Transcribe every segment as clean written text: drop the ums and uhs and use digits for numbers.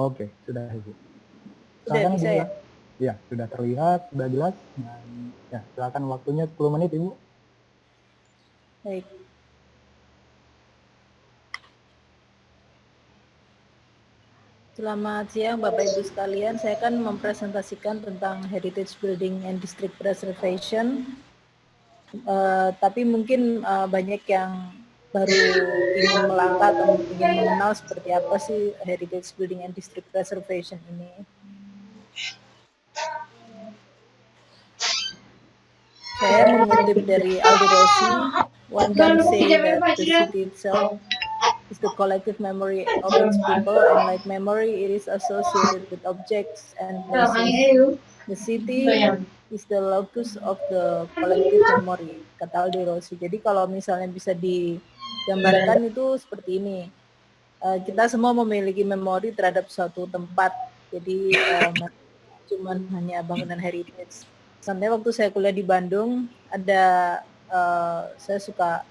Oke, sudah Ibu. Sudah Silakan bisa Ibu ya? ya. Iya, sudah terlihat, sudah jelas. Dan ya, silakan waktunya 10 menit Ibu. Baik. Selamat siang Bapak Ibu sekalian, saya akan mempresentasikan tentang Heritage Building and District Preservation. Tapi mungkin banyak yang baru ingin melangkah atau ingin mengenal seperti apa sih Heritage Building and District Preservation ini. Saya mengutip dari Aldo Rossi, one can say that the city itself is the collective memory of its people, and like memory, it is associated with objects and places. The city is the locus of the collective memory, kata Aldo Rossi. Jadi kalau misalnya bisa digambarkan itu seperti ini. Kita semua memiliki memori terhadap suatu tempat. Jadi cuman hanya bangunan heritage. Sampai waktu saya kuliah di Bandung, ada saya suka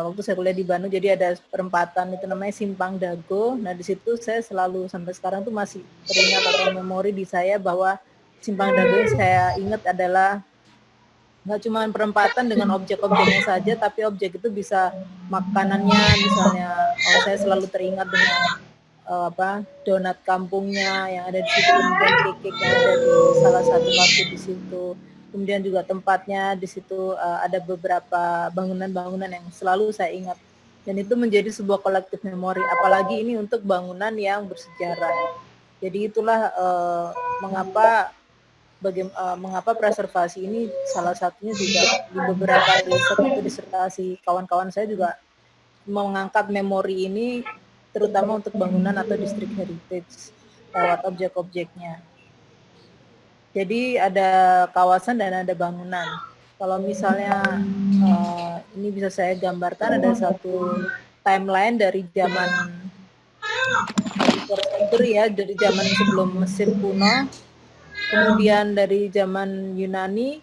waktu saya kuliah di Bandung, jadi ada perempatan itu namanya Simpang Dago. Nah di situ saya selalu sampai sekarang tuh masih teringat atau memori di saya bahwa Simpang Dago yang saya ingat adalah nggak cuma perempatan dengan objek-objeknya saja, tapi objek itu bisa makanannya, misalnya saya selalu teringat dengan donat kampungnya yang ada di situ, kemudian cake yang ada di salah satu kafe di situ, kemudian juga tempatnya di situ ada beberapa bangunan-bangunan yang selalu saya ingat, dan itu menjadi sebuah kolektif memori, apalagi ini untuk bangunan yang bersejarah. Jadi itulah mengapa preservasi ini salah satunya juga di beberapa riset atau disertasi kawan-kawan saya juga mengangkat memori ini terutama untuk bangunan atau distrik heritage lewat objek-objeknya. Jadi ada kawasan dan ada bangunan. Kalau misalnya ini bisa saya gambarkan, ada satu timeline dari zaman century ya, dari zaman sebelum Mesir kuno, kemudian dari zaman Yunani,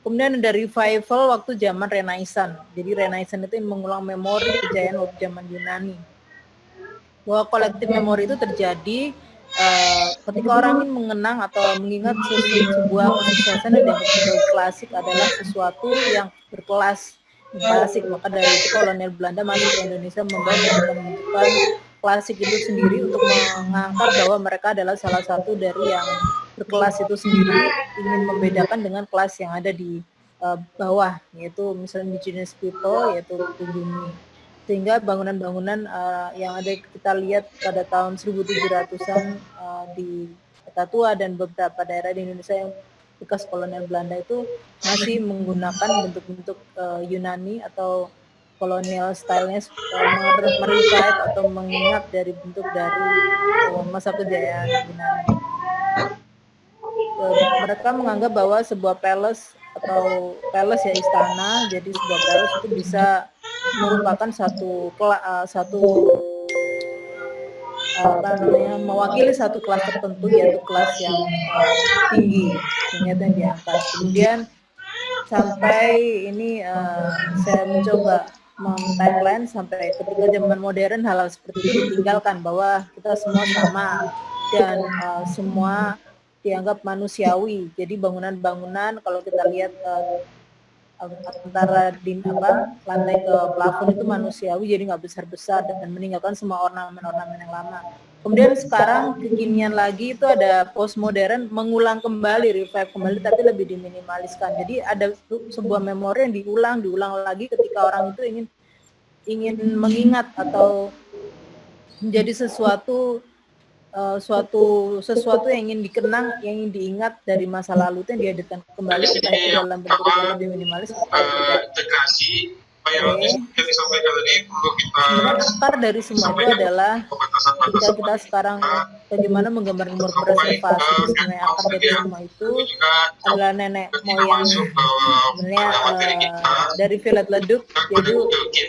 kemudian ada revival waktu zaman Renaissance. Jadi Renaissance itu mengulang memori kejayaan waktu zaman Yunani. Bahwa kolektif memori itu terjadi ketika orang ingin mengenang atau mengingat sebuah kesuksesan yang dianggap sebagai klasik adalah sesuatu yang berkelas, yang klasik. Maka dari itu kolonial Belanda masuk ke Indonesia membawa bentukan-bentukan klasik itu sendiri untuk mengangkat bahwa mereka adalah salah satu dari yang berkelas itu sendiri, ingin membedakan dengan kelas yang ada di bawah, yaitu misalnya indigenous people, yaitu pribumi. Sehingga bangunan-bangunan yang ada kita lihat pada tahun 1700-an di Kota Tua dan beberapa daerah di Indonesia yang bekas kolonial Belanda itu masih menggunakan bentuk-bentuk Yunani atau kolonial style-nya, merevive atau mengingat dari bentuk dari masa kejayaan Yunani. Mereka menganggap bahwa sebuah palace ya istana, jadi sebuah palace itu bisa merupakan mewakili satu kelas tertentu, yaitu kelas yang tinggi, sehingga itu yang diangkat. Kemudian sampai ini saya mencoba timeline sampai ketika zaman modern hal-hal seperti itu ditinggalkan, bahwa kita semua sama dan semua dianggap manusiawi. Jadi bangunan-bangunan kalau kita lihat antara lantai ke plafon itu manusiawi, jadi nggak besar-besar dan meninggalkan semua ornamen-ornamen yang lama. Kemudian sekarang kekinian lagi itu ada postmodern, mengulang kembali, revive kembali, tapi lebih diminimaliskan. Jadi ada sebuah memori yang diulang lagi ketika orang itu ingin mengingat atau menjadi sesuatu yang ingin dikenang, yang ingin diingat dari masa lalu itu yang dihadirkan kembali, entah itu dalam bentuk yang lebih minimalis atau tidak. Kemudian akar dari semua itu adalah ketika kita sekarang bagaimana menggambar preservasi. Sebenarnya akar dari semua itu adalah nenek moyang sebenarnya dari Violet Leduc, yaitu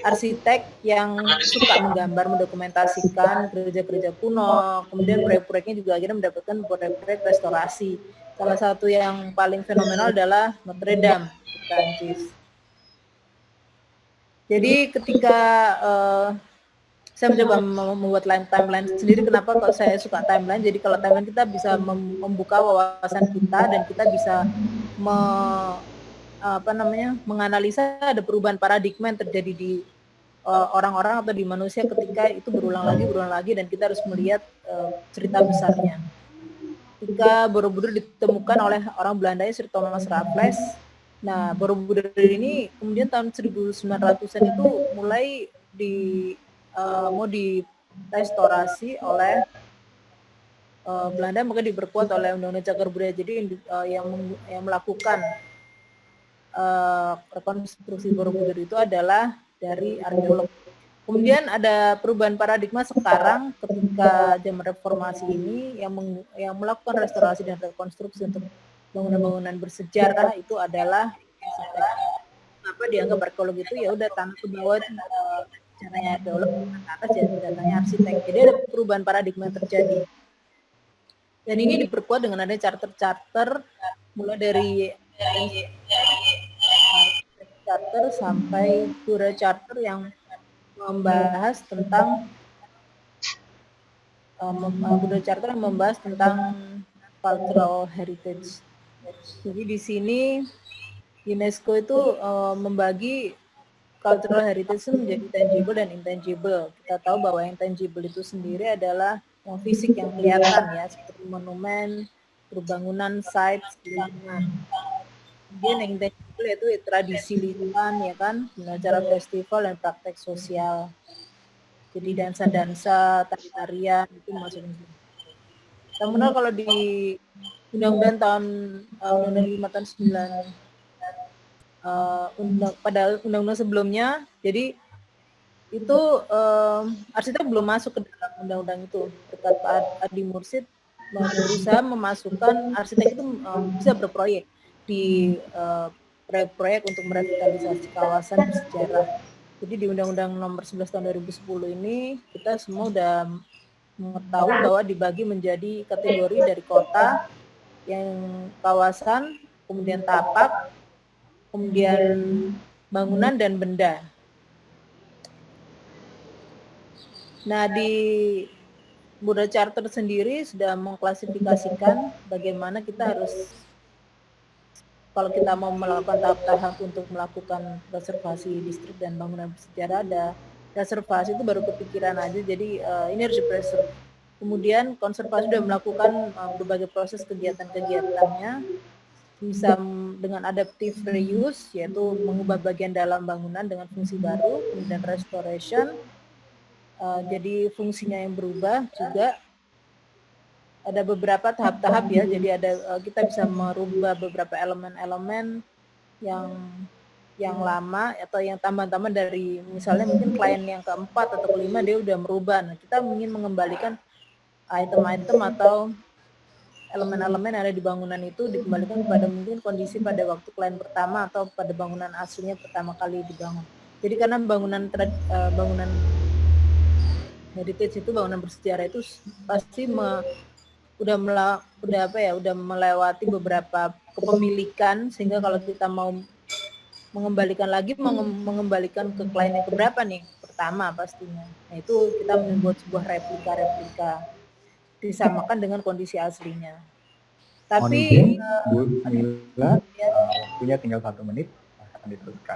arsitek yang suka menggambar, mendokumentasikan gereja-gereja kuno. Kemudian proyek-proyeknya juga akhirnya mendapatkan proyek-proyek restorasi. Salah satu yang paling fenomenal adalah Notre Dame di Prancis. Jadi ketika saya mencoba membuat timeline sendiri. Kenapa kok saya suka timeline? Jadi kalau timeline kita bisa membuka wawasan kita dan kita bisa menganalisa ada perubahan paradigma yang terjadi di orang-orang atau di manusia ketika itu berulang lagi dan kita harus melihat cerita besarnya. Ketika Borobudur ditemukan oleh orang Belanda Sir Thomas Raffles. Nah, Borobudur ini kemudian tahun 1900-an itu mulai mau direstorasi oleh Belanda, maka diperkuat oleh Undang-Undang Cagar Budaya. Jadi yang melakukan rekonstruksi Borobudur itu adalah dari arkeolog. Kemudian ada perubahan paradigma sekarang ketika zaman reformasi ini yang melakukan restorasi dan rekonstruksi untuk bangunan-bangunan bersejarah itu adalah apa dianggap arkeolog itu ya udah tanah ke bawah itu caranya arkeolog, ke atas datanya arsitek. Jadi ada perubahan paradigma yang terjadi. Dan ini diperkuat dengan adanya charter-charter mulai dari charter sampai Pura Charter yang membahas tentang cultural heritage. Jadi di sini UNESCO itu membagi cultural heritage menjadi tangible dan intangible. Kita tahu bahwa yang tangible itu sendiri adalah yang fisik yang kelihatan ya, seperti monumen, perbangunan, sites, lingkungan. Kemudian yang intangible itu tradisi lisan ya kan, dengan acara festival dan praktek sosial. Jadi dansa-dansa, tari-tarian itu masuk. Namun kalau di Undang-Undang tahun 5 tahun 9 pada undang-undang sebelumnya, jadi itu arsitek belum masuk ke dalam undang-undang itu. Berkat Pak Adi Mursyid berusaha memasukkan arsitek itu bisa berproyek di proyek-proyek untuk merevitalisasi kawasan bersejarah. Jadi di Undang-Undang Nomor 11 Tahun 2010 ini kita semua udah mengetahui bahwa dibagi menjadi kategori dari kota, yang kawasan, kemudian tapak, kemudian bangunan dan benda. Nah, di Buddha Charter sendiri sudah mengklasifikasikan bagaimana kita harus, kalau kita mau melakukan tahap-tahap untuk melakukan reservasi distrik dan bangunan bersejarah, ada reservasi itu baru kepikiran aja, jadi ini harus dipreserve. Kemudian konservasi sudah melakukan berbagai proses kegiatan-kegiatannya, bisa dengan adaptive reuse, yaitu mengubah bagian dalam bangunan dengan fungsi baru, kemudian restoration, jadi fungsinya yang berubah juga. Ada beberapa tahap-tahap ya, jadi ada kita bisa merubah beberapa elemen-elemen yang lama atau yang tambah-tambah dari misalnya mungkin klien yang keempat atau kelima dia udah merubah. Nah, kita ingin mengembalikan item-item atau elemen-elemen yang ada di bangunan itu dikembalikan kepada mungkin kondisi pada waktu klien pertama atau pada bangunan aslinya pertama kali dibangun. Jadi karena bangunan heritage itu, bangunan bersejarah itu pasti udah melewati beberapa kepemilikan, sehingga kalau kita mau mengembalikan lagi, mengembalikan ke klien yang keberapa nih, pertama pastinya. Nah, itu kita membuat sebuah replika disamakan dengan kondisi aslinya. Tapi Bu Mila, waktunya tinggal 1 menit, akan diteruskan.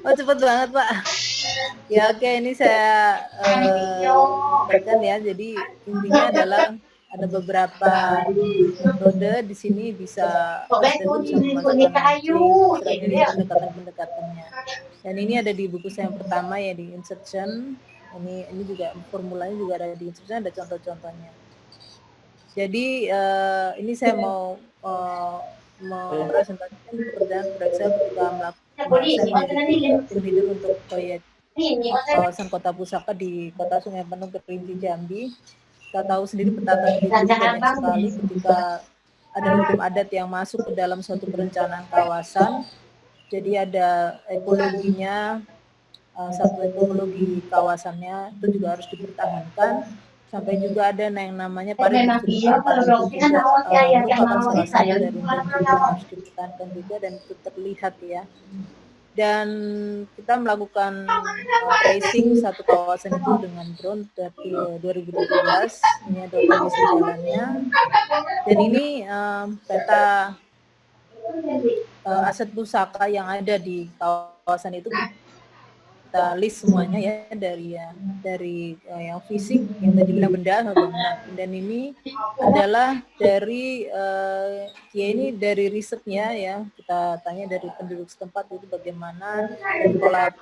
Oh, cepet banget Pak. Ya oke, ini saya bacakan ya. Jadi intinya adalah ada beberapa metode di sini, bisa pendekatan-pendekatannya. Dan ini ada di buku saya yang pertama ya, di Insertion. Ini juga formulanya juga ada di Insertion, ada contoh-contohnya. Jadi ini saya mau mempresentasikan pekerjaan saya ketika melakukan tim leader untuk proyek kawasan Kota Pusaka di Kota Sungai Penuh, Kerinci, Jambi. Kita tahu sendiri petatan di sini banyak sekali ketika ada hukum adat yang masuk ke dalam suatu perencanaan kawasan. Jadi ada ekologinya, satu ekologi kawasannya itu juga harus dipertahankan. Sampai juga ada yang namanya pariwisata itu juga merupakan salah satu dari yang harus dipertahankan juga, dan itu terlihat ya. dan kita melakukan tracing satu kawasan itu dengan drone dari 2017. Ini ada kondisi jalannya, dan ini peta aset pusaka yang ada di kawasan itu kita list semuanya ya, dari yang fisik, yang tadi bilang benda sama bangunan. Dan ini adalah dari ya ini dari risetnya ya, kita tanya dari penduduk setempat itu bagaimana dari pola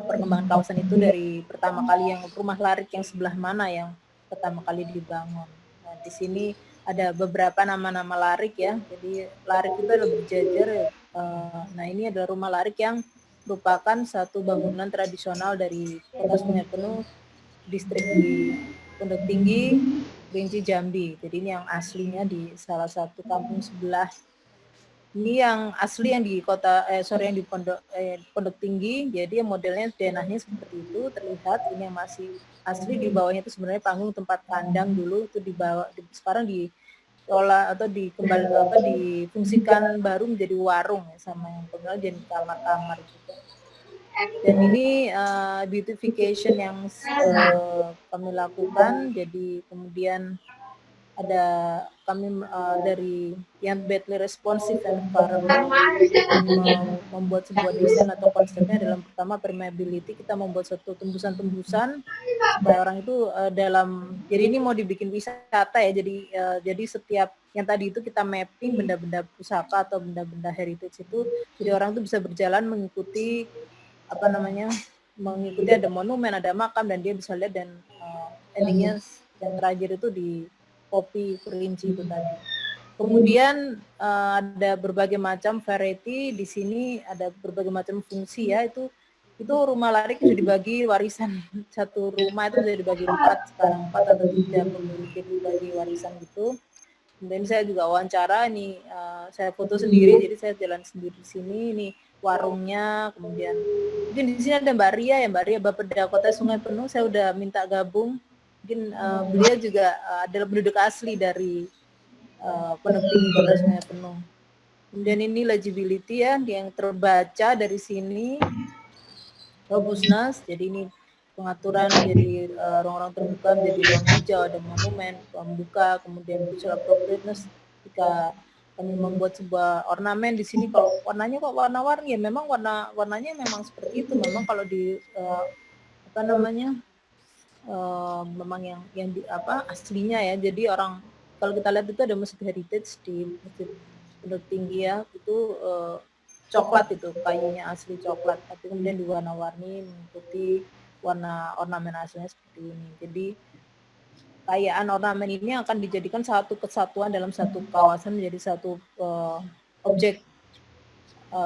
perkembangan kawasan itu dari pertama kali yang rumah larik yang sebelah mana yang pertama kali dibangun. Nah, di sini ada beberapa nama-nama larik ya. Jadi larik itu adalah berjajar. Nah, ini adalah rumah larik yang merupakan satu bangunan tradisional dari Kota Sungai Penuh, distrik di Pondok Tinggi, Kerinci, Jambi. Jadi ini yang aslinya di salah satu kampung sebelah. Ini yang asli yang di yang di Pondok Tinggi. Jadi modelnya denahnya seperti itu terlihat. Ini yang masih asli, di bawahnya itu sebenarnya panggung tempat kandang dulu, itu sekarang diolah atau difungsikan baru menjadi warung ya, sama yang pengelola jadi kamar-kamar juga. Dan ini beautification yang kami lakukan. Jadi kemudian ada kami dari yang badly responsive environment, membuat sebuah desain atau konsepnya dalam pertama permeability. Kita membuat satu tembusan-tembusan supaya orang itu jadi ini mau dibikin wisata ya, jadi setiap yang tadi itu kita mapping benda-benda pusaka atau benda-benda heritage itu, jadi orang itu bisa berjalan mengikuti mengikuti ada monumen, ada makam, dan dia bisa lihat, dan endingnya yang terakhir itu di Kopi Kerinci itu tadi. Kemudian ada berbagai macam variety di sini, ada berbagai macam fungsi ya. Itu rumah larik sudah dibagi warisan, satu rumah itu sudah dibagi 4 sekarang, 4 atau 3 pemiliknya dibagi warisan gitu. Kemudian saya juga wawancara nih, saya foto sendiri, jadi saya jalan sendiri di sini. Ini warungnya. Kemudian mungkin di sini ada Mbak Ria ya, Mbak Ria Bapeda Kota Sungai Penuh. Saya udah minta gabung. Mungkin beliau juga adalah penduduk asli dari Pondok Tinggi Kota Sungai Penuh. Kemudian ini legibility ya, yang terbaca dari sini, robustness. Jadi ini pengaturan jadi ruang-ruang terbuka menjadi ruang hijau, ada monumen, pembuka, kemudian visual appropriateness. Jika kami membuat sebuah ornamen di sini, kalau warnanya kok warna-warni ya, memang warnanya memang seperti itu. Memang kalau di memang yang aslinya ya. Jadi orang kalau kita lihat itu ada masjid heritage di Masjid Pondok Tinggi ya, itu coklat, itu kayunya asli coklat, tapi kemudian diwarna-warni mengikuti warna ornamen aslinya seperti ini. Jadi kayaan ornamen ini akan dijadikan satu kesatuan dalam satu kawasan, menjadi satu objek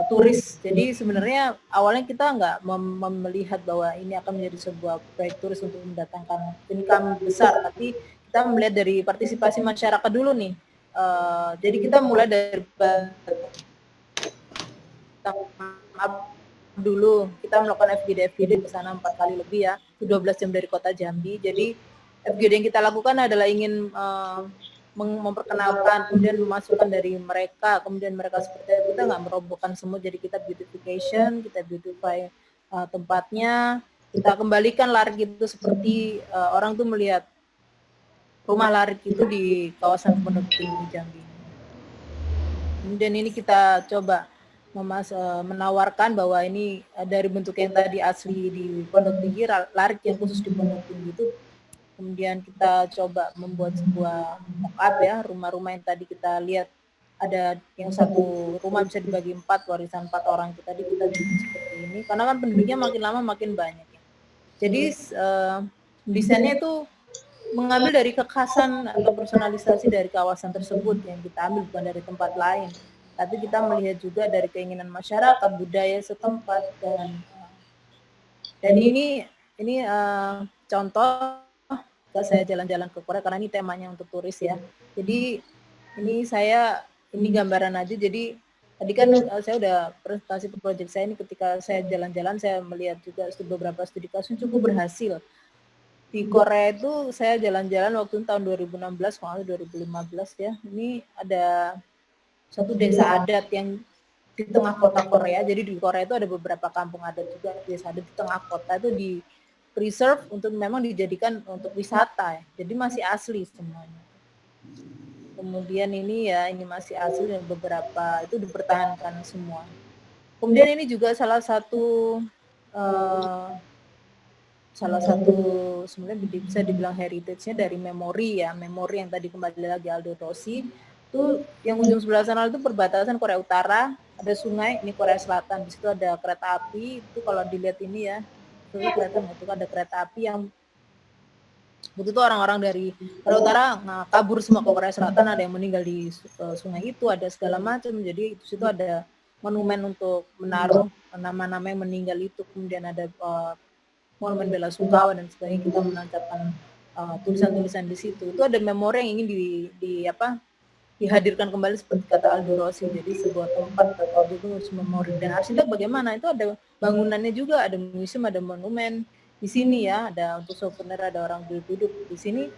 turis. Jadi sebenarnya awalnya kita nggak melihat bahwa ini akan menjadi sebuah proyek turis untuk mendatangkan income besar, tapi kita melihat dari partisipasi masyarakat dulu nih. Jadi kita mulai dari dulu, kita melakukan FGD ke sana 4 kali lebih ya, 12 jam dari kota Jambi. Jadi FGD yang kita lakukan adalah ingin memperkenalkan, kemudian memasukkan dari mereka, kemudian mereka seperti itu. Kita nggak merobohkan semua, jadi kita beautification, kita beautify tempatnya, kita kembalikan larik itu seperti orang tuh melihat rumah larik itu di kawasan Pondok Tinggi Jambi. Kemudian ini kita coba menawarkan bahwa ini dari bentuk yang tadi asli di Pondok Tinggi, larik yang khusus di Pondok Tinggi itu. Kemudian kita coba membuat sebuah mock-up ya, rumah-rumah yang tadi kita lihat, ada yang satu rumah bisa dibagi 4, warisan 4 orang itu tadi kita bikin seperti ini, karena kan penduduknya makin lama makin banyak ya. Jadi desainnya itu mengambil dari kekhasan atau personalisasi dari kawasan tersebut yang kita ambil, bukan dari tempat lain. Tapi kita melihat juga dari keinginan masyarakat, budaya setempat, dan ini contoh saya jalan-jalan ke Korea, karena ini temanya untuk turis ya. Jadi ini gambaran aja. Jadi tadi kan saya udah presentasi proyek saya ini, ketika saya jalan-jalan saya melihat juga beberapa studi kasus cukup berhasil. Di Korea itu saya jalan-jalan waktu tahun 2016, kalau 2015 ya. Ini ada satu desa adat yang di tengah kota Korea. Jadi di Korea itu ada beberapa kampung adat juga, desa adat di tengah kota itu di preserve untuk memang dijadikan untuk wisata ya. Jadi masih asli semuanya. Kemudian ini ya, ini masih asli dan beberapa itu dipertahankan semua. Kemudian ini juga salah satu sebenarnya bisa dibilang heritage-nya dari memori ya, memori yang tadi kembali lagi Aldo Rossi. Itu yang ujung sebelah sana itu perbatasan Korea Utara, ada sungai, ini Korea Selatan, di situ ada kereta api, itu kalau dilihat ini ya, itu kelihatan itu ada kereta api yang waktu itu orang-orang dari Korea Utara kabur semua ke Korea Selatan, ada yang meninggal di sungai itu, ada segala macam. Jadi di situ ada monumen untuk menaruh nama-nama yang meninggal itu, kemudian ada monumen bela sungkawa dan sebagainya, kita menancapkan tulisan-tulisan di situ. Itu ada memori yang ingin dihadirkan kembali seperti kata Aldo Rossi, jadi sebuah tempat atau itu memori. Dan arsitek bagaimana? Itu ada bangunannya juga, ada museum, ada monumen di sini ya, ada untuk souvenir, ada orang duduk di sini.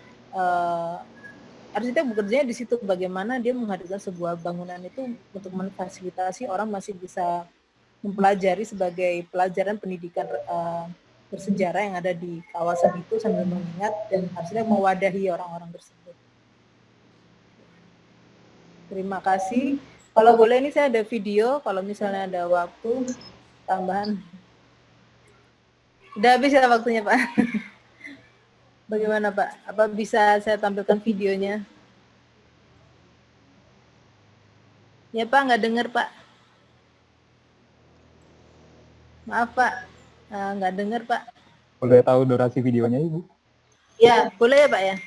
Arsitek bekerjanya di situ, bagaimana dia menghadirkan sebuah bangunan itu untuk memfasilitasi orang masih bisa mempelajari sebagai pelajaran pendidikan bersejarah yang ada di kawasan itu sambil mengingat, dan arsitek mewadahi orang-orang tersebut. Terima kasih. Kalau boleh ini saya ada video, kalau misalnya ada waktu tambahan. Udah habis ya waktunya Pak? Bagaimana Pak? Apa bisa saya tampilkan videonya? Ya Pak, nggak dengar Pak. Maaf Pak, nggak dengar Pak. Boleh tahu durasi videonya Ibu? Ya, boleh ya Pak ya?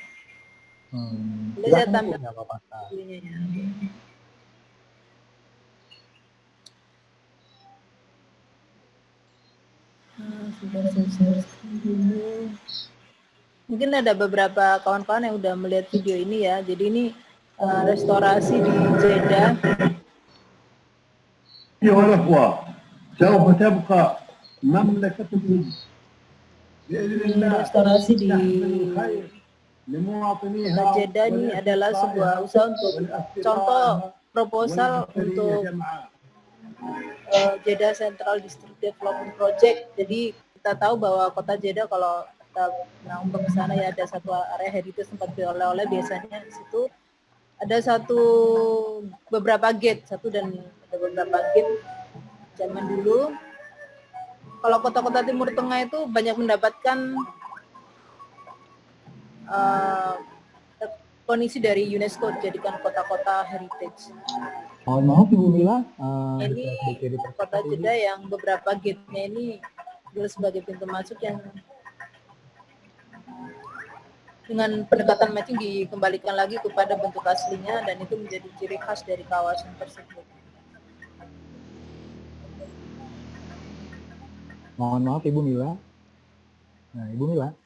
Boleh saya Silakan, tampilkan nggak apa-apa. videonya ya. Mungkin ada beberapa kawan-kawan yang udah melihat video ini ya. Jadi ini restorasi di Jeddah. أيها الأخوة سوف تبقى مملكة بإذن الله Restorasi di لمواطنيها Jeddah ini adalah sebuah usaha untuk contoh proposal untuk Jeddah Central District Development Project. Jadi kita tahu bahwa kota Jeddah kalau kita untuk ke sana ya ada satu area heritage tempat oleh-oleh, biasanya di situ ada beberapa gate, ada beberapa gate zaman dulu. Kalau kota-kota Timur Tengah itu banyak mendapatkan kondisi dari UNESCO dijadikan kota-kota heritage. Mohon maaf Ibu Mila, Ini kota Jeddah yang beberapa gate-nya ini adalah sebagai pintu masuk yang dengan pendekatan matching dikembalikan lagi kepada bentuk aslinya, dan itu menjadi ciri khas dari kawasan tersebut. Mohon maaf Ibu Mila. Nah, Ibu Mila.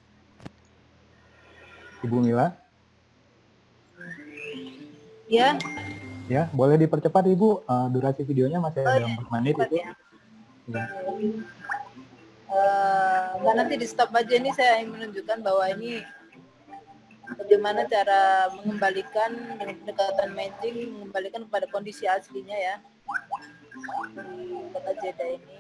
Ibu Mila. Ya. Ya, boleh dipercepat Ibu. Durasi videonya masih ada 4 menit itu. Ya. Ya. Enggak, nanti di stop aja. Ini saya ingin menunjukkan bahwa ini bagaimana cara mengembalikan dengan pendekatan matching, mengembalikan kepada kondisi aslinya ya di kota Jeddah ini.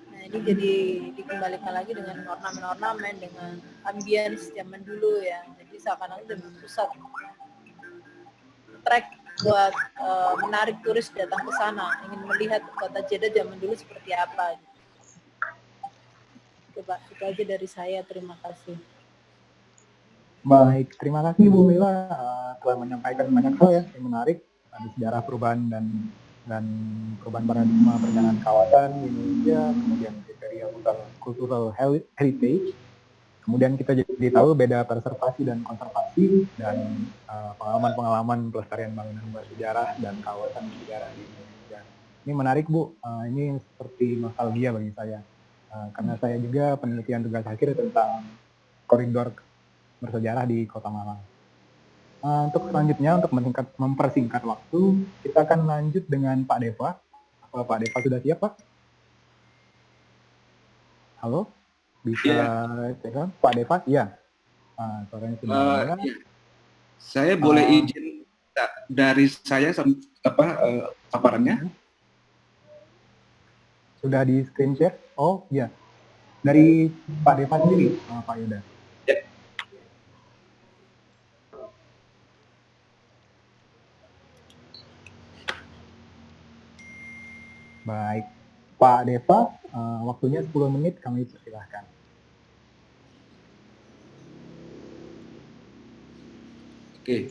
Nah, ini jadi dikembalikan lagi dengan ornamen-ornamen, dengan ambience zaman dulu ya. Jadi seakan-akan itu pusat track buat menarik turis datang ke sana, ingin melihat kota Jeddah zaman dulu seperti apa. Coba itu aja dari saya, terima kasih. Baik, terima kasih Bu Mila telah menyampaikan banyak hal ya yang menarik tentang sejarah perubahan dan perubahan paradigma perjalanan kawasan di Indonesia, kemudian kriteria cultural heritage. Kemudian kita jadi tahu beda preservasi dan konservasi, dan pengalaman-pengalaman pelestarian bangunan bersejarah dan kawasan bersejarah di Indonesia. Ini menarik Bu, ini seperti nostalgia bagi saya. Karena saya juga penelitian tugas akhir tentang koridor bersejarah di Kota Malang. Untuk selanjutnya, untuk mempersingkat waktu, kita akan lanjut dengan Pak Deva. Apa Pak Deva sudah siap Pak? Halo? Bisa cek Pak Deva? Iya. Suaranya sudah ada. Iya. Saya boleh izin dari saya paparannya? Sudah di screen share? Oh iya, dari Pak Deva sendiri, Pak Yuda. Ya. Baik, Pak Deva, waktunya 10 menit, kami persilahkan. Oke,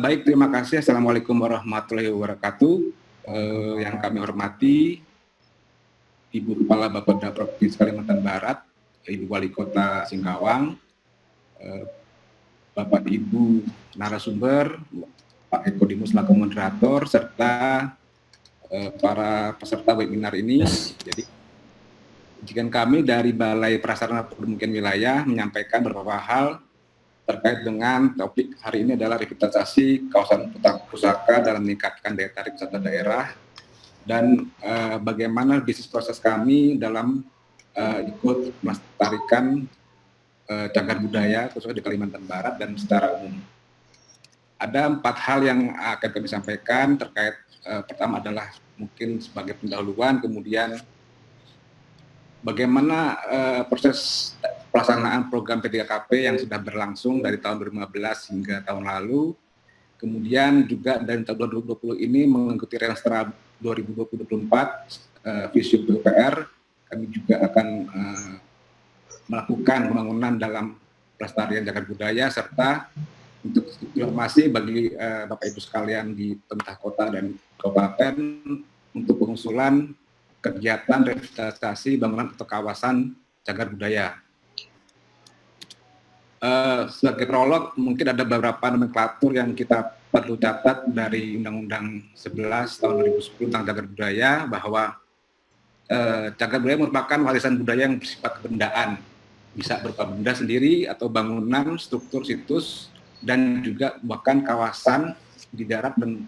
baik, terima kasih. Assalamualaikum warahmatullahi wabarakatuh. Yang kami hormati Ibu Kepala Bapeda Provinsi Kalimantan Barat, Ibu Wali Kota Singkawang, Bapak Ibu narasumber, Pak Eko Dimus selaku moderator, serta para peserta webinar ini. Jadi, izinkan kami dari Balai Prasarana Pendidikan Wilayah menyampaikan beberapa hal terkait dengan topik hari ini adalah revitalisasi kawasan pusaka dalam meningkatkan daya tarik wisata daerah dan bagaimana bisnis proses kami dalam ikut melestarikan cagar budaya khususnya di Kalimantan Barat dan secara umum. Ada 4 hal yang akan kami sampaikan terkait pertama adalah mungkin sebagai pendahuluan, kemudian bagaimana proses pelaksanaan program P3KP yang sudah berlangsung dari tahun 2015 hingga tahun lalu. Kemudian juga dari tahun 2020 ini mengikuti Renstra 2024 visi PUPR, kami juga akan melakukan pembangunan dalam pelestarian cagar budaya serta untuk informasi bagi Bapak Ibu sekalian di pemerintah kota dan kabupaten untuk pengusulan kegiatan revitalisasi bangunan atau kawasan cagar budaya. Sebagai prolog, mungkin ada beberapa nomenklatur yang kita perlu catat dari Undang-Undang 11 tahun 2010 tentang cagar budaya, bahwa cagar budaya merupakan warisan budaya yang bersifat kebendaan, bisa berupa benda sendiri atau bangunan, struktur, situs, dan juga bahkan kawasan di darat dan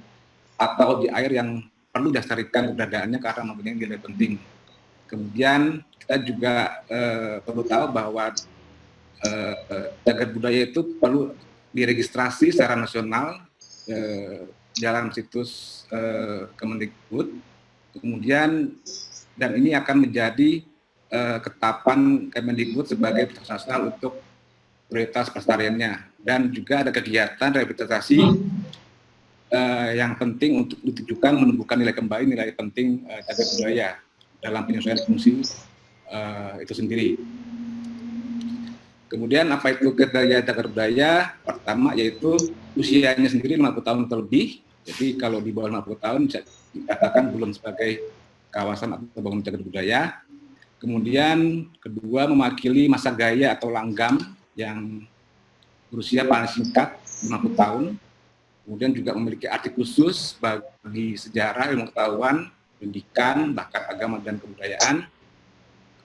atau di air yang perlu dilestarikan keberadaannya karena mempunyai nilai penting. Kemudian kita juga perlu tahu bahwa cagar budaya itu perlu diregistrasi secara nasional dalam situs Kemendikbud. Kemudian dan ini akan menjadi ketetapan Kemendikbud sebagai prioritas nasional untuk prioritas pelestariannya. Dan juga ada kegiatan revitalisasi yang penting untuk ditujukan menumbuhkan nilai kembali, nilai penting cagar budaya dalam penyesuaian fungsi itu sendiri. Kemudian apa itu kriteria cagar budaya? Pertama yaitu usianya sendiri 50 tahun atau lebih. Jadi kalau di bawah 50 tahun bisa dikatakan belum sebagai kawasan atau bangunan cagar budaya. Kemudian kedua mewakili masa gaya atau langgam yang berusia paling singkat 50 tahun. Kemudian juga memiliki arti khusus bagi sejarah, ilmu pengetahuan, pendidikan, bahkan agama dan kebudayaan.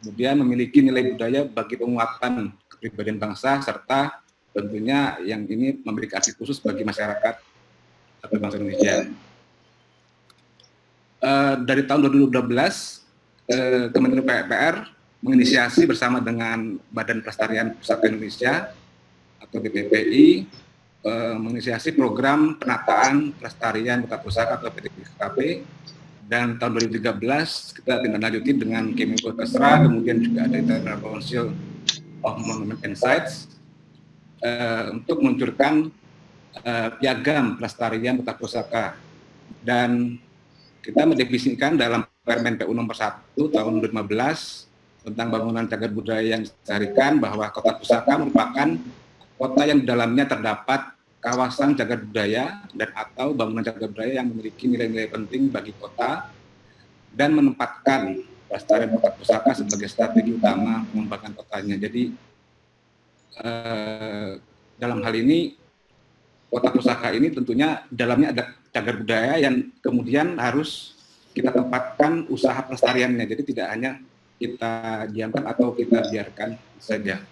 Kemudian memiliki nilai budaya bagi penguatan kepribadian bangsa, serta tentunya yang ini memiliki arti khusus bagi masyarakat atau bangsa Indonesia. Dari tahun 2012, Kementerian PUPR menginisiasi bersama dengan Badan Pelestarian Pusaka Indonesia atau BPPI menginisiasi program penataan pelestarian kota pusaka atau P3KP, dan tahun 2013 kita tindak lanjuti dengan Kemenko Kesra, kemudian juga ada International Council of Monument and Sites untuk meluncurkan piagam pelestarian kota pusaka, dan kita mendefinisikan dalam Permen PU nomor 1 tahun 2015 tentang bangunan cagar budaya yang dilestarikan bahwa kota pusaka merupakan kota yang di dalamnya terdapat kawasan cagar budaya dan atau bangunan cagar budaya yang memiliki nilai-nilai penting bagi kota dan menempatkan pelestarian kota pusaka sebagai strategi utama pengembangan kotanya. Jadi dalam hal ini kota pusaka ini tentunya dalamnya ada cagar budaya yang kemudian harus kita tempatkan usaha pelestariannya. Jadi tidak hanya kita diamkan atau kita biarkan saja.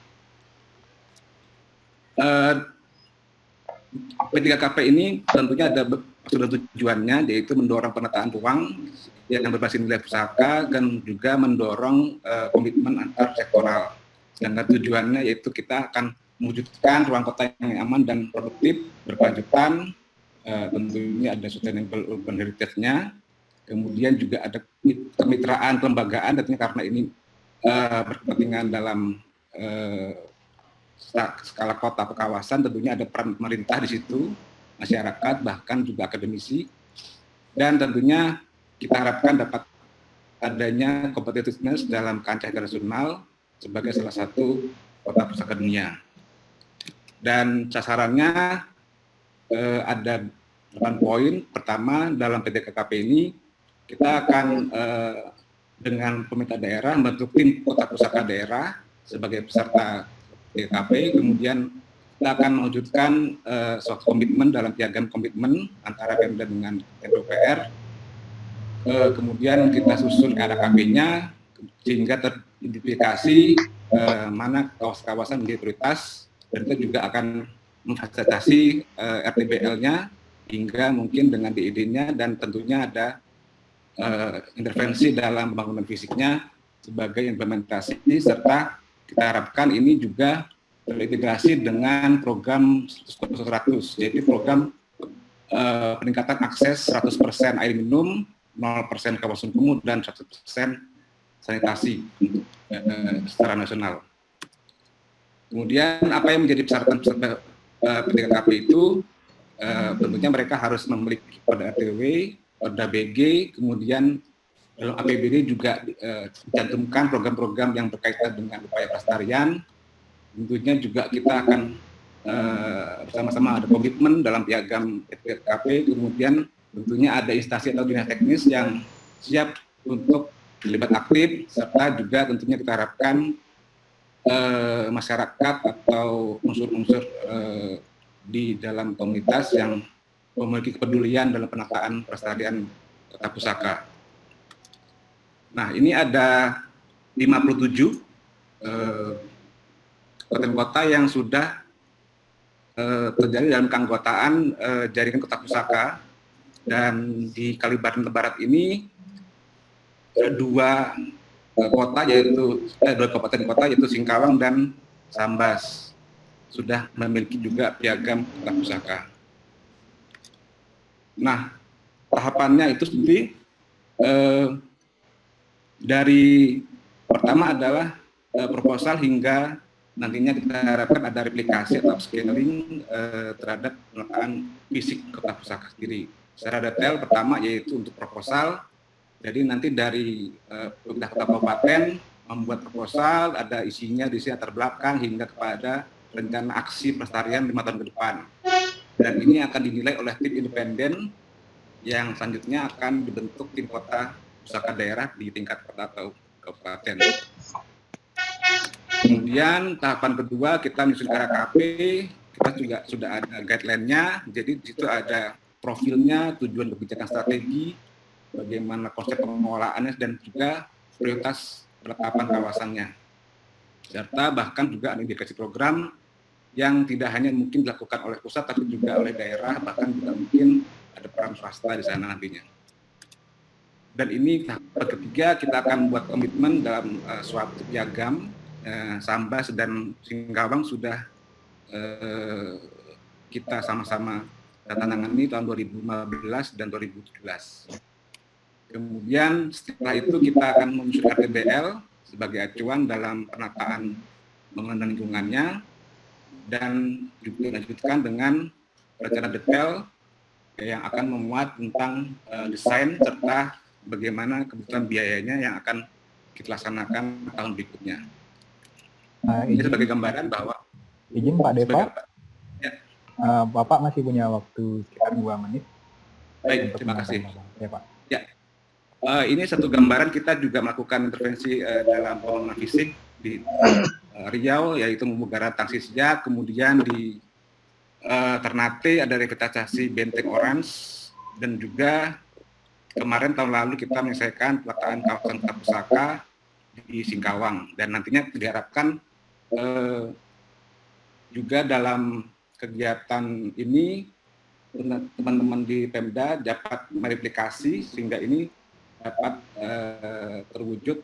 P3KP ini tentunya ada tujuannya, yaitu mendorong penataan ruang yang berbasis nilai pusaka dan juga mendorong komitmen antar sektoral. Sedangkan tujuannya yaitu kita akan mewujudkan ruang kota yang aman dan produktif, berkelanjutan, tentunya ada sustainable urban heritage-nya, kemudian juga ada kemitraan kelembagaan, tentunya karena ini berkepentingan dalam skala kota atau kawasan, tentunya ada peran pemerintah di situ, masyarakat, bahkan juga akademisi, dan tentunya kita harapkan dapat adanya competitiveness dalam kancah internasional sebagai salah satu kota pusaka dunia. Dan sasarannya ada 8 poin. Pertama, dalam PDKKP ini kita akan dengan pemerintah daerah membentuk tim kota pusaka daerah sebagai peserta PDKKP. Kemudian kita akan mewujudkan suatu komitmen dalam piagam komitmen antara Pemda dengan PUPR. Kemudian kita susun RKP-nya sehingga teridentifikasi mana kawasan-kawasan menjadi prioritas, dan kita juga akan memfasilitasi RTBL-nya hingga mungkin dengan DID-nya, dan tentunya ada intervensi dalam pembangunan fisiknya sebagai implementasi, serta kita harapkan ini juga terintegrasi dengan program 100%, yaitu program peningkatan akses 100% air minum, 0% kawasan kumuh, dan 100% sanitasi secara nasional. Kemudian apa yang menjadi persyaratan peserta PDKKP itu, tentunya mereka harus memiliki pada RTW, pada BG, kemudian dalam APBD juga dicantumkan program-program yang berkaitan dengan upaya pelestarian. Tentunya juga kita akan bersama-sama ada komitmen dalam piagam PDKKP, kemudian tentunya ada instansi atau dinas teknis yang siap untuk terlibat aktif, serta juga tentunya kita harapkan masyarakat atau unsur-unsur di dalam komunitas yang memiliki kepedulian dalam penataan pelestarian kota pusaka. Nah, ini ada 57 kabupaten kota yang sudah terjadi dalam keanggotaan jaringan kota pusaka, dan di Kalimantan Barat ini dua kabupaten kota yaitu Singkawang dan Sambas sudah memiliki juga piagam kota pusaka. Nah, tahapannya itu seperti dari pertama adalah proposal hingga nantinya kita harapkan ada replikasi atau upscaling terhadap penataan fisik kota pusaka sendiri. Secara detail pertama yaitu untuk proposal. Jadi nanti dari pemerintah kota kabupaten membuat proposal, ada isinya di sini latar belakang hingga kepada rencana aksi pelestarian 5 tahun ke depan. Dan ini akan dinilai oleh tim independen yang selanjutnya akan dibentuk tim kota pusaka daerah di tingkat kota atau kabupaten. Kemudian tahapan kedua kita menyusun RKP, kita juga sudah ada guideline-nya, jadi di situ ada profilnya, tujuan kebijakan strategi, bagaimana konsep pengelolaannya, dan juga prioritas penetapan kawasannya. Serta bahkan juga ada indikasi program yang tidak hanya mungkin dilakukan oleh pusat, tapi juga oleh daerah, bahkan juga mungkin ada peran swasta di sana nantinya. Dan ini tahap ketiga kita akan buat komitmen dalam suatu piagam. Sambas dan Singkawang sudah kita sama-sama tantangan tahun 2015 dan 2017. Kemudian setelah itu kita akan menyusun RTBL sebagai acuan dalam penataan bangunan lingkungannya, dan juga dilanjutkan dengan rencana detail yang akan memuat tentang desain serta bagaimana kebutuhan biayanya yang akan kita laksanakan tahun berikutnya. Ini sebagai gambaran bahwa izin Pak Depa, ya. Bapak masih punya waktu sekitar 2 menit. Baik, terima kasih. Ya, Pak. Ya, ini satu gambaran kita juga melakukan intervensi dalam pembangunan fisik di Riau, yaitu Mugara Tangsi Siak, kemudian di Ternate ada revitalisasi Benteng Orange, dan juga kemarin tahun lalu kita menyelesaikan penataan kawasan kota pusaka di Singkawang, dan nantinya diharapkan juga dalam kegiatan ini teman-teman di Pemda dapat mereplikasi sehingga ini dapat terwujud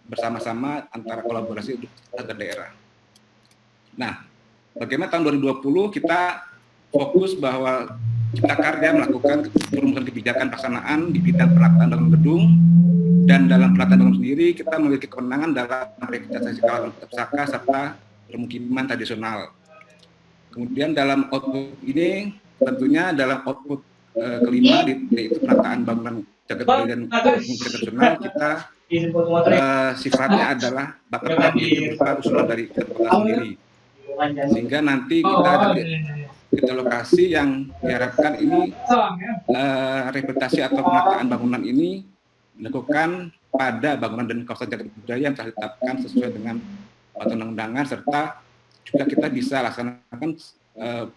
bersama-sama antara kolaborasi untuk daerah. Nah, bagaimana tahun 2020 kita fokus bahwa Cipta Karya melakukan perumusan kebijakan pelaksanaan di bidang penataan bangunan gedung, dan dalam penataan bangunan sendiri kita memiliki kewenangan dalam revitalisasi kawasan pusaka serta permukiman tradisional. Kemudian dalam output ini tentunya dalam output kelima yaitu penataan bangunan jagat budaya dan permukiman tradisional, kita sifatnya adalah batasan berupa usulan dari kota sendiri, sehingga nanti kita ada di lokasi yang diharapkan ini rehabilitasi atau penataan bangunan ini dilakukan pada bangunan dan kawasan jagat budaya yang telah ditetapkan sesuai dengan undang-undangan, serta juga kita bisa laksanakan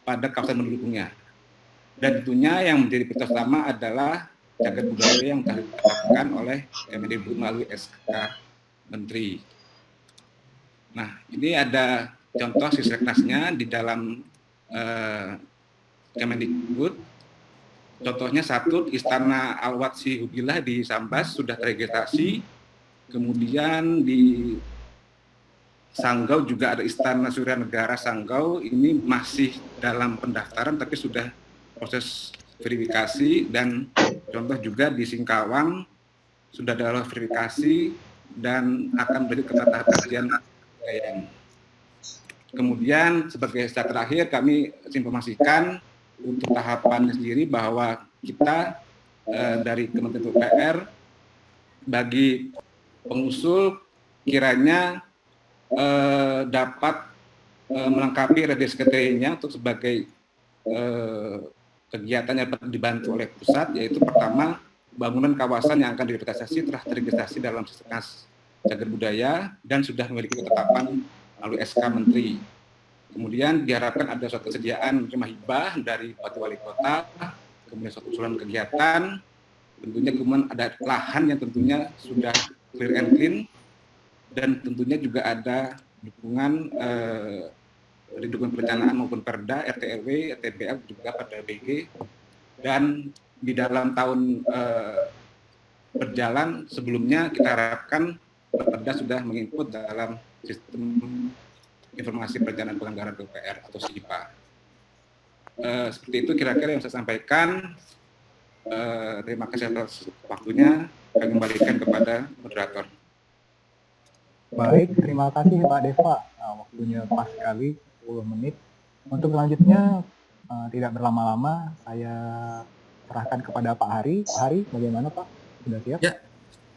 pada kawasan mendukungnya. Dan tentunya yang menjadi prioritas utama adalah jagat budaya yang telah ditetapkan oleh Kemendikbud melalui SK Menteri. Nah, ini ada contoh sisreknasnya di dalam Kemendikbud. Contohnya satu, Istana Al-Watsi Hubilah di Sambas sudah terregistrasi. Kemudian di Sanggau juga ada Istana Surya Negara Sanggau, ini masih dalam pendaftaran tapi sudah proses verifikasi. Dan contoh juga di Singkawang sudah ada verifikasi dan akan berlanjut ke tahap kajian kekayaan. Kemudian sebagai step terakhir kami informasikan untuk tahapan sendiri bahwa kita dari Kementerian PUPR bagi pengusul kiranya dapat melengkapi revisi kriterianya untuk sebagai kegiatan yang dapat dibantu oleh pusat, yaitu pertama, bangunan kawasan yang akan direvitalisasi telah terregistrasi dalam Sisreknas Cagar Budaya dan sudah memiliki ketetapan melalui SK Menteri. Kemudian diharapkan ada suatu kesediaan rumah hibah dari Bupati Wali Kota, kemudian suatu usulan kegiatan, tentunya kemudian ada lahan yang tentunya sudah clear and clean, dan tentunya juga ada dukungan dari dukungan perencanaan maupun Perda, RT/RW, RTBL juga pada BG. Dan di dalam tahun berjalan sebelumnya kita harapkan Perda sudah menginput dalam sistem informasi perencanaan pelanggaran PUPR atau SIPA. Seperti itu kira-kira yang saya sampaikan. Terima kasih atas waktunya. Kami kembalikan kepada moderator. Baik, terima kasih Pak Deva. Waktunya pas sekali, 10 menit. Untuk selanjutnya, tidak berlama-lama, saya serahkan kepada Pak Hari. Pak Hari, bagaimana Pak? Sudah siap? Ya,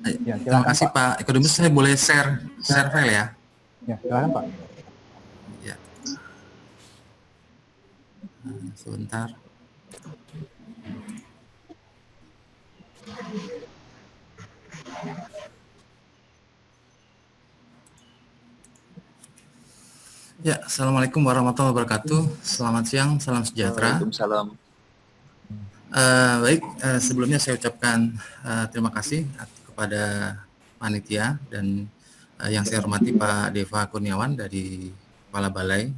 Ya, terima kasih Pak Ekonomis. Saya boleh share file ya? Ya, silakan Pak. Ya. Sebentar. Ya, Assalamualaikum warahmatullahi wabarakatuh. Selamat siang, salam sejahtera. Waalaikumsalam. Baik, sebelumnya saya ucapkan terima kasih kepada panitia dan yang saya hormati Pak Deva Kurniawan dari Kepala Balai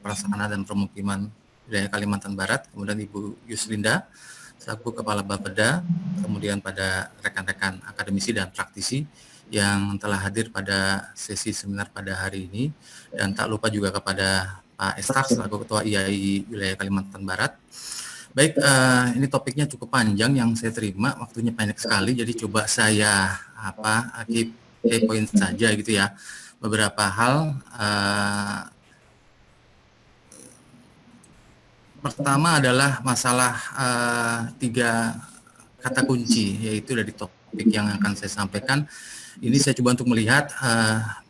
Prasarana dan Permukiman Wilayah Kalimantan Barat, kemudian Ibu Yuslinda selaku Kepala Bapeda, kemudian pada rekan-rekan akademisi dan praktisi yang telah hadir pada sesi seminar pada hari ini, dan tak lupa juga kepada Pak Estar selaku Ketua IAI Wilayah Kalimantan Barat. Baik, ini topiknya cukup panjang yang saya terima, waktunya pendek sekali, jadi coba saya keep point saja gitu ya. Beberapa hal. Pertama adalah masalah 3 kata kunci, yaitu dari topik yang akan saya sampaikan. Ini saya coba untuk melihat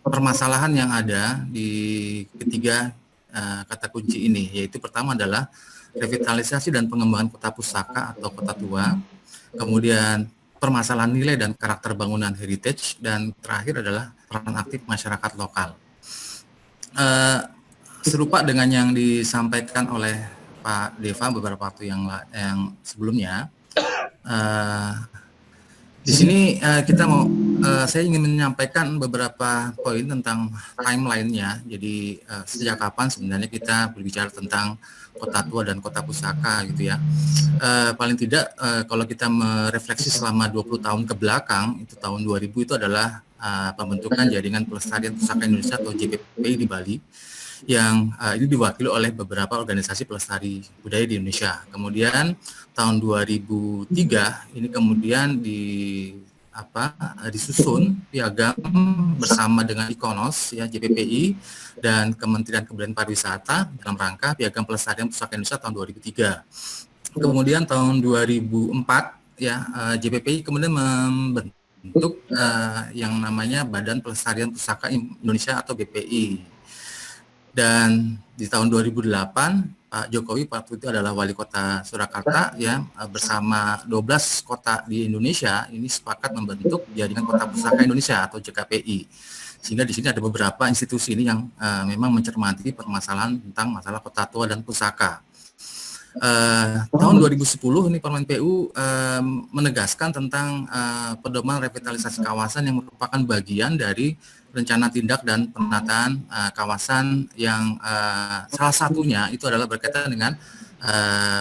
permasalahan yang ada di ketiga kata kunci ini, yaitu pertama adalah revitalisasi dan pengembangan kota pusaka atau kota tua, kemudian permasalahan nilai dan karakter bangunan heritage, dan terakhir adalah peran aktif masyarakat lokal. Serupa dengan yang disampaikan oleh Pak Deva beberapa waktu yang sebelumnya, di sini saya ingin menyampaikan beberapa poin tentang timeline-nya. Jadi sejak kapan sebenarnya kita berbicara tentang kota tua dan kota pusaka gitu ya. Paling tidak kalau kita merefleksi selama 20 tahun ke belakang, itu tahun 2000 itu adalah pembentukan Jaringan Pelestarian Pusaka Indonesia atau JPPI di Bali, yang ini diwakili oleh beberapa organisasi pelestari budaya di Indonesia. Kemudian tahun 2003 ini kemudian disusun piagam bersama dengan IKONOS ya JPPI dan Kementerian Kebudayaan Pariwisata dalam rangka Piagam Pelestarian Pusaka Indonesia tahun 2003. Kemudian tahun 2004 ya JPPI kemudian membentuk yang namanya Badan Pelestarian Pusaka Indonesia atau BPI. Dan di tahun 2008 Pak Jokowi waktu itu adalah wali kota Surakarta ya bersama 12 kota di Indonesia ini sepakat membentuk Jaringan Kota Pusaka Indonesia atau JKPI. Sehingga di sini ada beberapa institusi ini yang memang mencermati permasalahan tentang masalah kota tua dan pusaka. Tahun 2010 ini Permen PU menegaskan tentang pedoman revitalisasi kawasan yang merupakan bagian dari rencana tindak dan penataan kawasan yang salah satunya itu adalah berkaitan dengan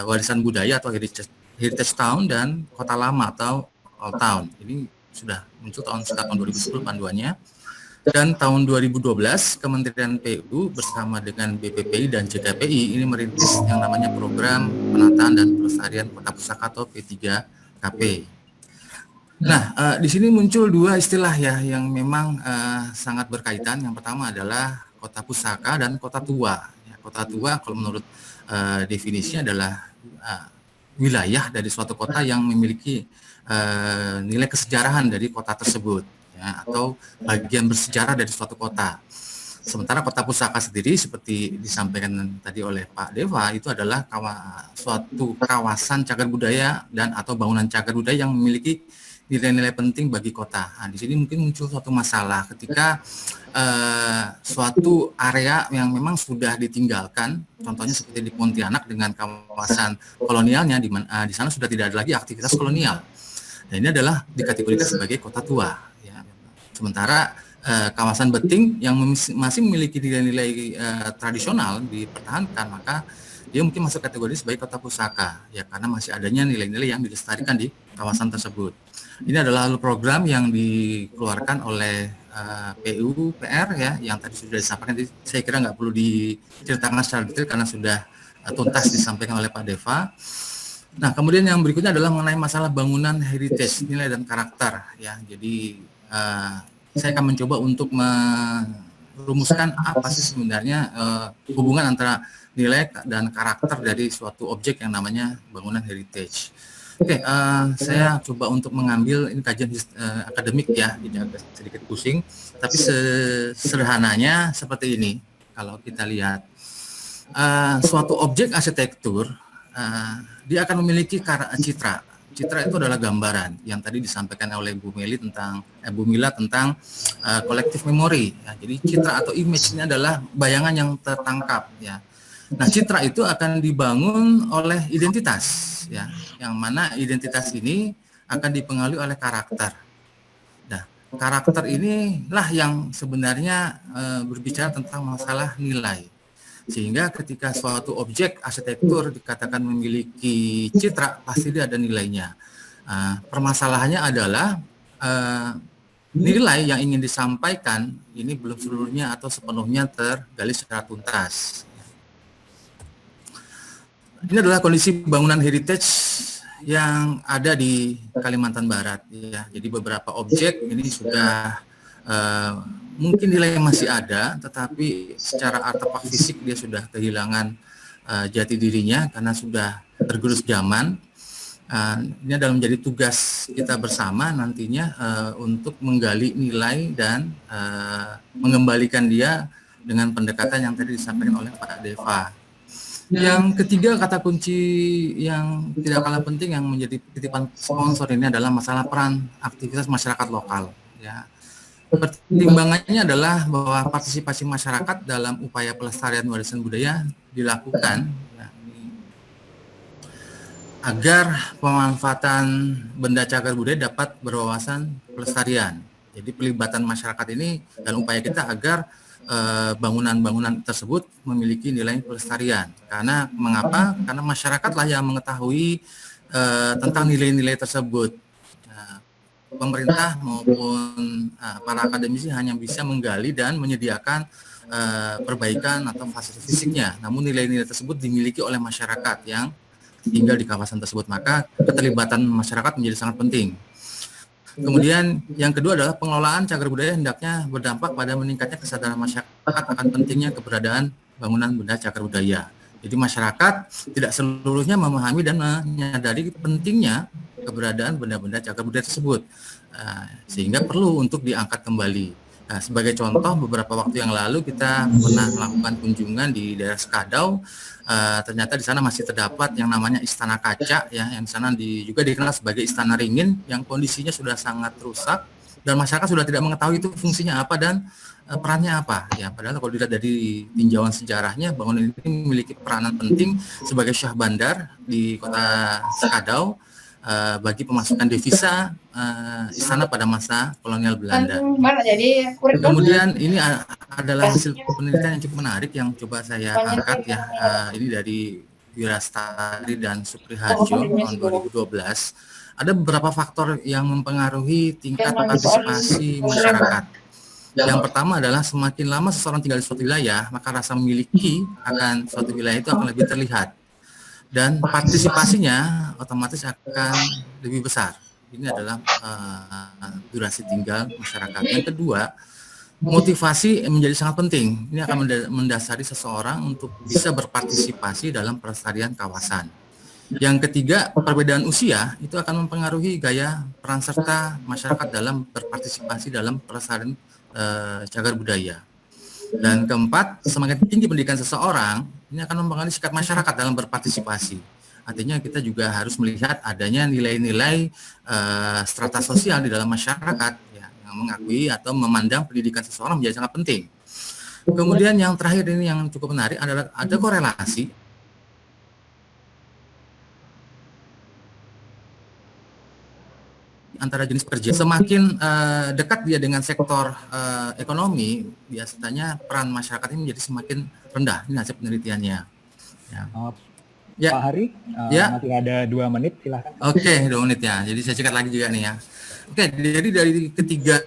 warisan budaya atau heritage town dan kota lama atau old town. Ini sudah muncul tahun 2010 panduannya. Dan tahun 2012 Kementerian PU bersama dengan BPPI dan JKPI ini merintis yang namanya Program Penataan dan Pelestarian Kota Pusaka atau P3KP. Nah, di sini muncul dua istilah ya yang memang sangat berkaitan. Yang pertama adalah kota pusaka dan kota tua. Ya, kota tua kalau menurut definisinya adalah wilayah dari suatu kota yang memiliki nilai kesejarahan dari kota tersebut. Ya, atau bagian bersejarah dari suatu kota. Sementara kota pusaka sendiri seperti disampaikan tadi oleh Pak Deva itu adalah suatu kawasan cagar budaya dan atau bangunan cagar budaya yang memiliki nilai-nilai penting bagi kota. Nah, di sini mungkin muncul suatu masalah ketika suatu area yang memang sudah ditinggalkan, contohnya seperti di Pontianak dengan kawasan kolonialnya di sana sudah tidak ada lagi aktivitas kolonial. Dan ini adalah dikategorikan sebagai kota tua. Sementara kawasan Beting yang masih memiliki nilai-nilai tradisional dipertahankan, maka dia mungkin masuk kategori sebagai kota pusaka, ya karena masih adanya nilai-nilai yang dilestarikan di kawasan tersebut. Ini adalah program yang dikeluarkan oleh PUPR ya, yang tadi sudah disampaikan. Saya kira nggak perlu diceritakan secara detail karena sudah tuntas disampaikan oleh Pak Deva. Nah, kemudian yang berikutnya adalah mengenai masalah bangunan heritage, nilai dan karakter ya. Jadi saya akan mencoba untuk merumuskan apa sih sebenarnya hubungan antara nilai dan karakter dari suatu objek yang namanya bangunan heritage. Oke, saya coba untuk mengambil ini kajian akademik ya, ini agak sedikit pusing, tapi sederhananya seperti ini. Kalau kita lihat suatu objek arsitektur, dia akan memiliki citra. Citra itu adalah gambaran yang tadi disampaikan oleh Bu Mila tentang collective memory. Ya, jadi citra atau image ini adalah bayangan yang tertangkap. Ya. Nah, citra itu akan dibangun oleh identitas, ya, yang mana identitas ini akan dipengaruhi oleh karakter. Nah, karakter inilah yang sebenarnya berbicara tentang masalah nilai. Sehingga ketika suatu objek arsitektur dikatakan memiliki citra, pasti dia ada nilainya. Permasalahannya adalah nilai yang ingin disampaikan ini belum seluruhnya atau sepenuhnya tergali secara tuntas. Ini adalah kondisi bangunan heritage yang ada di Kalimantan Barat. Ya. Jadi beberapa objek ini sudah mungkin nilai masih ada, tetapi secara artefak fisik dia sudah kehilangan jati dirinya karena sudah tergerus zaman. Ini adalah menjadi tugas kita bersama nantinya untuk menggali nilai dan mengembalikan dia dengan pendekatan yang tadi disampaikan oleh Pak Deva. Yang ketiga, kata kunci yang tidak kalah penting yang menjadi titipan sponsor ini adalah masalah peran aktivitas masyarakat lokal. Ya. Pertimbangannya adalah bahwa partisipasi masyarakat dalam upaya pelestarian warisan budaya dilakukan ya, agar pemanfaatan benda cagar budaya dapat berwawasan pelestarian. Jadi pelibatan masyarakat ini dan upaya kita agar bangunan-bangunan tersebut memiliki nilai pelestarian. Karena mengapa? Karena masyarakatlah yang mengetahui tentang nilai-nilai tersebut. pemerintah maupun para akademisi hanya bisa menggali dan menyediakan perbaikan atau fasilitas fisiknya, namun nilai-nilai tersebut dimiliki oleh masyarakat yang tinggal di kawasan tersebut, maka keterlibatan masyarakat menjadi sangat penting. Kemudian yang kedua adalah pengelolaan cagar budaya hendaknya berdampak pada meningkatnya kesadaran masyarakat akan pentingnya keberadaan bangunan benda cagar budaya. Jadi masyarakat tidak seluruhnya memahami dan menyadari pentingnya keberadaan benda-benda cagar budaya tersebut, sehingga perlu untuk diangkat kembali. Nah, sebagai contoh, beberapa waktu yang lalu kita pernah melakukan kunjungan di daerah Skadau. Ternyata di sana masih terdapat yang namanya Istana Kaca, ya, yang di sana juga dikenal sebagai Istana Ringin, yang kondisinya sudah sangat rusak dan masyarakat sudah tidak mengetahui itu fungsinya apa dan perannya apa. Ya, padahal kalau dilihat dari tinjauan sejarahnya, bangunan ini memiliki peranan penting sebagai syah bandar di kota Skadau. Bagi pemasukan devisa istana pada masa kolonial Belanda. Kemudian ini adalah hasil penelitian yang cukup menarik yang coba saya angkat, ya. Ini dari Wirastari dan Supriharjo tahun 2012. Ada beberapa faktor yang mempengaruhi tingkat partisipasi masyarakat. Yang pertama adalah semakin lama seseorang tinggal di suatu wilayah, maka rasa memiliki akan suatu wilayah itu akan lebih terlihat. Dan partisipasinya otomatis akan lebih besar. Ini adalah durasi tinggal masyarakat. Yang kedua, motivasi menjadi sangat penting. Ini akan mendasari seseorang untuk bisa berpartisipasi dalam pelestarian kawasan. Yang ketiga, perbedaan usia itu akan mempengaruhi gaya peran serta masyarakat dalam berpartisipasi dalam pelestarian cagar budaya. Dan keempat, semakin tinggi pendidikan seseorang, ini akan mempengaruhi sikap masyarakat dalam berpartisipasi. Artinya kita juga harus melihat adanya nilai-nilai strata sosial di dalam masyarakat, ya, yang mengakui atau memandang pendidikan seseorang menjadi sangat penting. Kemudian yang terakhir ini yang cukup menarik adalah ada korelasi antara jenis pekerja. Semakin dekat dia dengan sektor ekonomi, biasanya peran masyarakat ini menjadi semakin rendah. Ini hasil penelitiannya. Ya. Pak Hari, ya. masih ada 2 menit, silahkan. Oke, 2 menit ya. Jadi saya cekat lagi juga nih ya. Oke, jadi dari ketiga